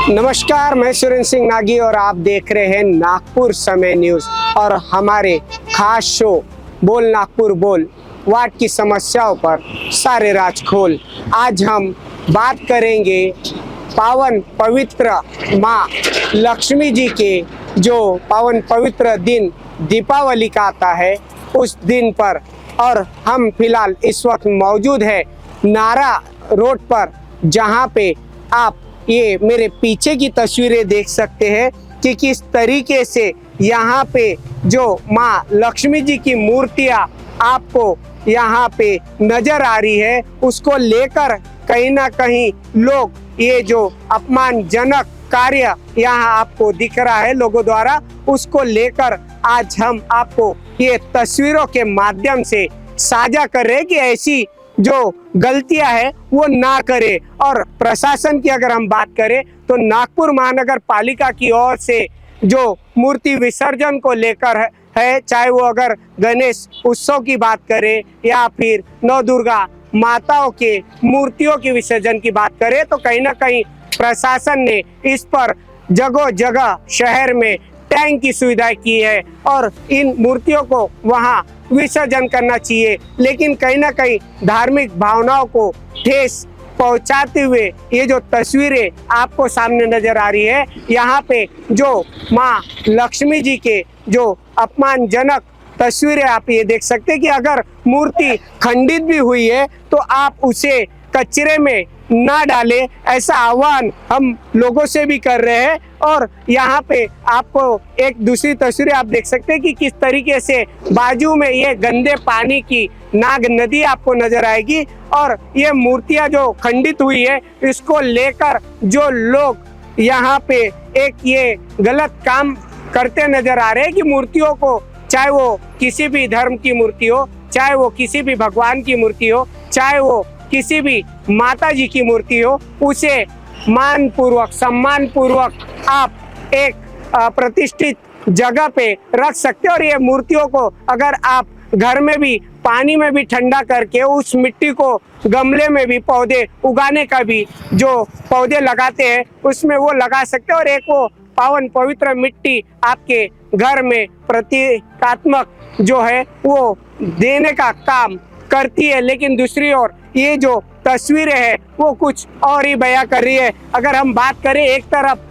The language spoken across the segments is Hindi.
नमस्कार, मैं सुरेंद्र सिंह नागी और आप देख रहे हैं नागपुर समय न्यूज़ और हमारे खास शो बोल नागपुर बोल वार्ड की समस्याओं पर सारे राज खोल। आज हम बात करेंगे पावन पवित्र माँ लक्ष्मी जी के जो पावन पवित्र दिन दीपावली का आता है उस दिन पर, और हम फिलहाल इस वक्त मौजूद है नारा रोड पर, जहाँ पे आप ये मेरे पीछे की तस्वीरें देख सकते हैं कि किस तरीके से यहाँ पे जो माँ लक्ष्मी जी की मूर्तियाँ आपको यहाँ पे नजर आ रही है, उसको लेकर कहीं ना कहीं लोग ये जो अपमानजनक कार्य यहाँ आपको दिख रहा है लोगों द्वारा, उसको लेकर आज हम आपको ये तस्वीरों के माध्यम से साझा कर रहे हैं कि ऐसी जो गलतियां है वो ना करे। और प्रशासन की अगर हम बात करें तो नागपुर महानगर पालिका की ओर से जो मूर्ति विसर्जन को लेकर है, चाहे वो अगर गणेश उत्सव की बात करें या फिर नौ दुर्गा माताओं के मूर्तियों की विसर्जन की बात करें, तो कहीं ना कहीं प्रशासन ने इस पर जगह जगह शहर में टैंक की सुविधा की है और इन मूर्तियों को वहां विसर्जन करना चाहिए। लेकिन कहीं ना कहीं धार्मिक भावनाओं को ठेस पहुंचाते हुए ये जो तस्वीरें आपको सामने नजर आ रही है, यहाँ पे जो माँ लक्ष्मी जी के जो अपमानजनक तस्वीरें आप ये देख सकते हैं कि अगर मूर्ति खंडित भी हुई है तो आप उसे कचरे में ना डालें, ऐसा आह्वान हम लोगों से भी कर रहे हैं। और यहाँ पे आपको एक दूसरी तस्वीरें आप देख सकते हैं कि किस तरीके से बाजू में ये गंदे पानी की नाग नदी आपको नजर आएगी और ये मूर्तियां जो खंडित हुई है इसको लेकर जो लोग यहाँ पे एक ये गलत काम करते नजर आ रहे हैं कि मूर्तियों को, चाहे वो किसी भी धर्म की मूर्ति हो, चाहे वो किसी भी भगवान की मूर्ति हो, चाहे वो किसी भी माता जी की मूर्ति हो, उसे मान पूर्वक सम्मान पूर्वक आप एक प्रतिष्ठित जगह पे रख सकते हो। और ये मूर्तियों को अगर आप घर में भी पानी में भी ठंडा करके उस मिट्टी को गमले में भी पौधे उगाने का भी जो पौधे लगाते हैं उसमें वो लगा सकते हो और एक वो पावन पवित्र मिट्टी आपके घर में प्रतीकात्मक जो है वो देने का काम करती है। लेकिन दूसरी ओर ये जो तस्वीरें हैं वो कुछ और ही बयां कर रही है। अगर हम बात करें एक तरफ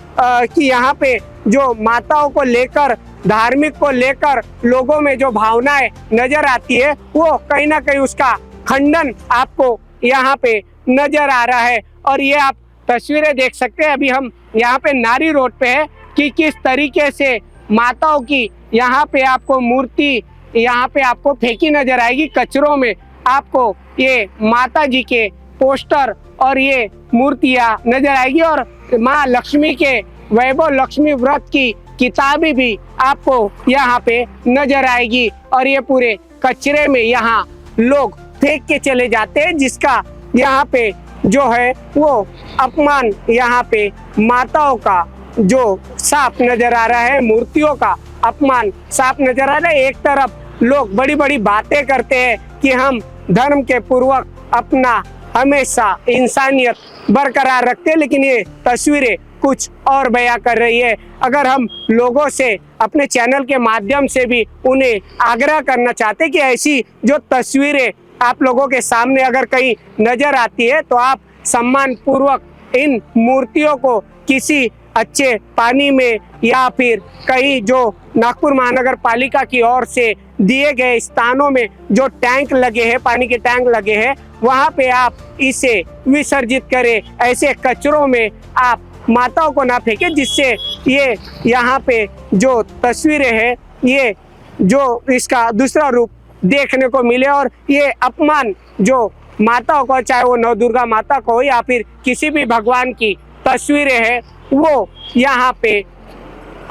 कि यहाँ पे जो माताओं को लेकर, धार्मिक को लेकर लोगों में जो भावनाएं नजर आती है वो कहीं ना कहीं उसका खंडन आपको यहाँ पे नजर आ रहा है। और ये आप तस्वीरें देख सकते हैं, अभी हम यहाँ पे नारी रोड पे है कि किस तरीके से माताओं की यहाँ पे आपको मूर्ति यहाँ पे आपको फेंकी नजर आएगी कचरों में। आपको ये माता जी के पोस्टर और ये मूर्तियां नजर आएगी और माँ लक्ष्मी के वैभव लक्ष्मी व्रत की किताबें भी आपको यहाँ पे नजर आएगी। और ये पूरे कचरे में यहाँ लोग फेंक के चले जाते हैं, जिसका यहाँ पे जो है वो अपमान यहाँ पे माताओं का जो साफ नजर आ रहा है, मूर्तियों का अपमान साफ नजर आ रहा है। एक तरफ लोग बड़ी बड़ी बातें करते हैं कि हम धर्म के पूर्वक अपना हमेशा इंसानियत बरकरार रखते हैं, लेकिन ये तस्वीरें कुछ और बयां कर रही है। अगर हम लोगों से अपने चैनल के माध्यम से भी उन्हें आग्रह करना चाहते कि ऐसी जो तस्वीरें आप लोगों के सामने अगर कहीं नजर आती है तो आप सम्मान पूर्वक इन मूर्तियों को किसी अच्छे पानी में या फिर कहीं जो नागपुर महानगर पालिका की ओर से दिए गए स्थानों में जो टैंक लगे हैं, पानी के टैंक लगे हैं, वहां पे आप इसे विसर्जित करें। ऐसे कचरों में आप माताओं को ना फेंके, जिससे ये यहाँ पे जो तस्वीरें हैं ये जो इसका दूसरा रूप देखने को मिले और ये अपमान जो माताओं को, चाहे वो नौ दुर्गा माता को हो या फिर किसी भी भगवान की तस्वीरें हैं, वो यहाँ पे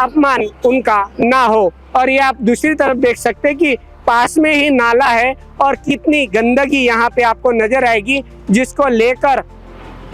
अपमान उनका ना हो। और ये आप दूसरी तरफ देख सकते हैं कि पास में ही नाला है और कितनी गंदगी यहाँ पे आपको नजर आएगी, जिसको लेकर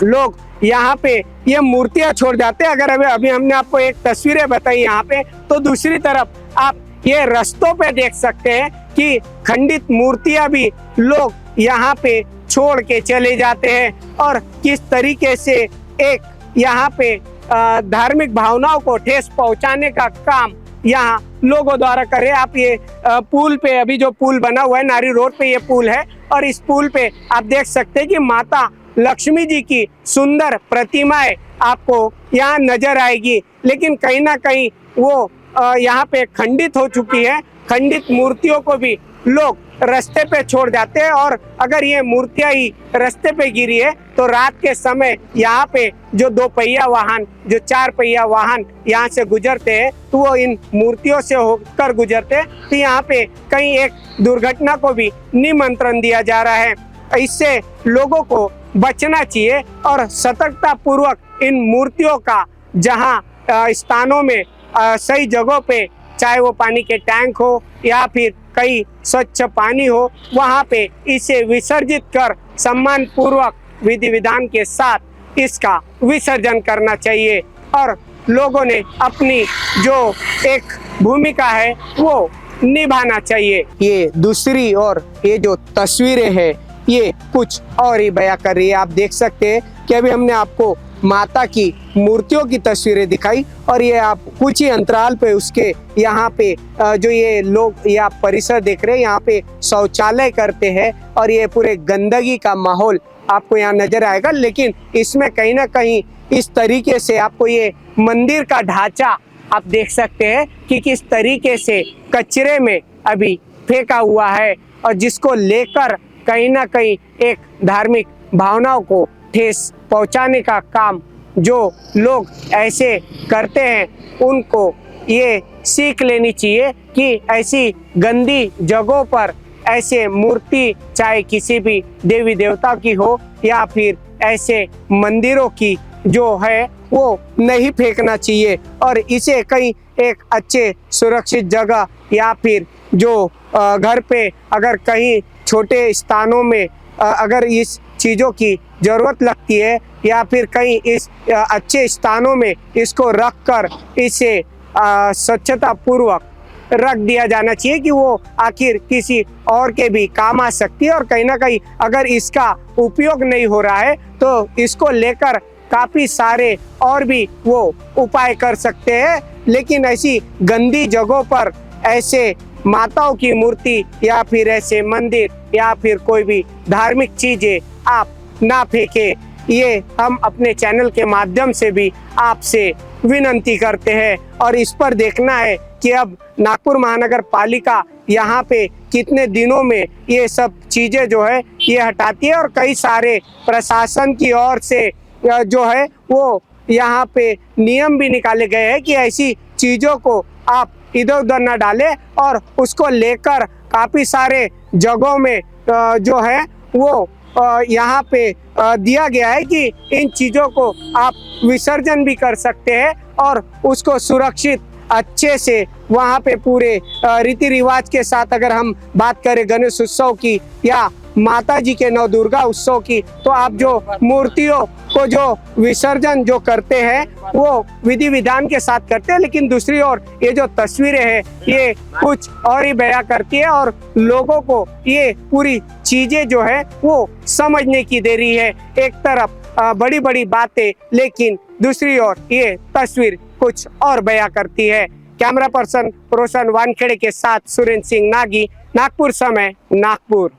लोग यहाँ पे ये मूर्तियां छोड़ जाते हैं। अगर अभी हमने आपको एक तस्वीरें बताई यहाँ पे, तो दूसरी तरफ आप ये रास्तों पे देख सकते हैं कि खंडित मूर्तियां भी लोग यहाँ पे छोड़ के चले जाते हैं और किस तरीके से एक यहाँ पे धार्मिक भावनाओं को ठेस पहुंचाने का काम यहाँ लोगों द्वारा करे। आप ये पुल पे, अभी जो पुल बना हुआ है नारी रोड पे, ये पुल है और इस पुल पे आप देख सकते हैं कि माता लक्ष्मी जी की सुंदर प्रतिमाएं आपको यहाँ नजर आएगी, लेकिन कहीं ना कहीं वो यहाँ पे खंडित हो चुकी है। खंडित मूर्तियों को भी लोग रास्ते पे छोड़ जाते हैं और अगर ये मूर्तियां ही रास्ते पे गिरी है तो रात के समय यहाँ पे जो 2 पहिया वाहन, जो 4 पहिया वाहन यहाँ से गुजरते हैं तो वो इन मूर्तियों से होकर गुजरते हैं, तो यहाँ पे कहीं एक दुर्घटना को भी निमंत्रण दिया जा रहा है। इससे लोगों को बचना चाहिए और सतर्कता पूर्वक इन मूर्तियों का जहाँ स्थानों में सही जगहों पे, चाहे वो पानी के टैंक हो या फिर कहीं स्वच्छ पानी हो, वहाँ पे इसे विसर्जित कर सम्मान पूर्वक विधि विधान के साथ इसका विसर्जन करना चाहिए और लोगों ने अपनी जो एक भूमिका है वो निभाना चाहिए। ये दूसरी और ये जो तस्वीरें हैं ये कुछ और ही बयां कर रही है। आप देख सकते हैं कि अभी हमने आपको माता की मूर्तियों की तस्वीरें दिखाई और ये आप कुछ ही अंतराल पे उसके यहाँ पे जो ये लोग या परिसर देख रहे हैं, यहाँ पे शौचालय करते हैं और ये पूरे गंदगी का माहौल आपको यहाँ नजर आएगा। लेकिन इसमें कहीं ना कहीं इस तरीके से आपको ये मंदिर का ढांचा आप देख सकते हैं कि किस तरीके से कचरे में अभी फेंका हुआ है और जिसको लेकर कहीं ना कहीं एक धार्मिक भावनाओं को ठेस पहुंचाने का काम जो लोग ऐसे करते हैं उनको ये सीख लेनी चाहिए कि ऐसी गंदी जगहों पर ऐसे मूर्ति, चाहे किसी भी देवी देवता की हो या फिर ऐसे मंदिरों की जो है वो नहीं फेंकना चाहिए और इसे कहीं एक अच्छे सुरक्षित जगह या फिर जो घर पे अगर कहीं छोटे स्थानों में अगर इस चीज़ों की ज़रूरत लगती है या फिर कहीं इस अच्छे स्थानों में इसको रख कर इसे स्वच्छता पूर्वक रख दिया जाना चाहिए कि वो आखिर किसी और के भी काम आ सकती है और कहीं ना कहीं अगर इसका उपयोग नहीं हो रहा है तो इसको लेकर काफ़ी सारे और भी वो उपाय कर सकते हैं। लेकिन ऐसी गंदी जगहों पर ऐसे माताओं की मूर्ति या फिर ऐसे मंदिर या फिर कोई भी धार्मिक चीजें आप ना फेंके, ये हम अपने चैनल के माध्यम से भी आपसे विनंती करते हैं। और इस पर देखना है कि अब नागपुर महानगर पालिका यहाँ पे कितने दिनों में ये सब चीजें जो है ये हटाती है और कई सारे प्रशासन की ओर से जो है वो यहाँ पे नियम भी निकाले गए हैं कि ऐसी चीजों को आप इधर उधर न डालें और उसको लेकर काफ़ी सारे जगहों में जो है वो यहाँ पे दिया गया है कि इन चीज़ों को आप विसर्जन भी कर सकते हैं और उसको सुरक्षित अच्छे से वहाँ पे पूरे रीति रिवाज के साथ अगर हम बात करें गणेश उत्सव की या माता जी के नवदुर्गा उत्सव की, तो आप जो मूर्तियों को जो विसर्जन जो करते हैं वो विधि विधान के साथ करते हैं। लेकिन दूसरी ओर ये जो तस्वीरें हैं ये कुछ और ही बयां करती है और लोगों को ये पूरी चीजें जो है वो समझने की देरी है। एक तरफ बड़ी बड़ी बातें, लेकिन दूसरी ओर ये तस्वीर कुछ और बयां करती है। कैमरा पर्सन रोशन वानखेड़े के साथ सुरेंद्र सिंह नागी, नागपुर समय, नागपुर।